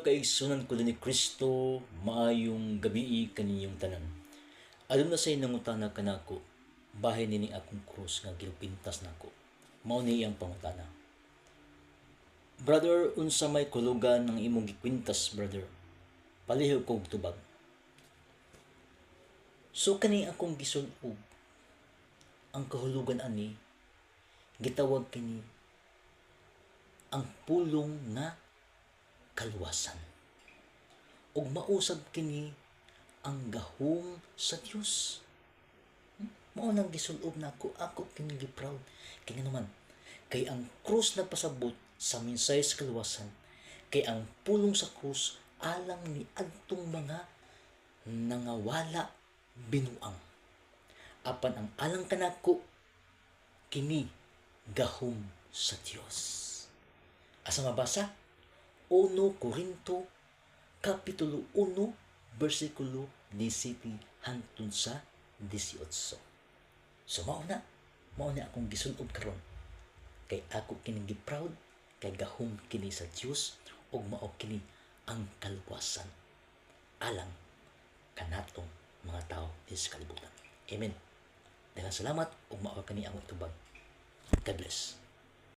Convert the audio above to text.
Kaigsunan ko din ni Kristo, maayong gabi kaninyong tanan. Alam na say nangutana kanako, bahay nini akong krus nga gilpintas nako. Mao ni iyang pangutana. Brother, unsa may kulugan ng imong gikwintas, brother? Palihog kog tubag. So kani akong gisul-og, ang kahulugan ani gitawag kini ang pulong nga kaluwasan. Ug mausab kini ang gahom sa Dios. Mao nang gisul-ob nako, ako kini gi-proud kay naman kay ang krus nagpasabot sa minsay sa kaluwasan, kay ang pulong sa krus alang ni adtong mga nangawala binuang. Apan ang alang kanako kini gahom sa Dios. Asa mabasa? 1 Corinto Kapitulo 1 versikulo 17 hangtod sa 18. So mao na akong gisul-ob karon kay ako kini gi-proud kay gahom kini sa Dios ug mao kini ang kaluwasan alang kanatong mga tao sa kalibutan. Amen. Daghang salamat ug mao kani ang itubag. God bless.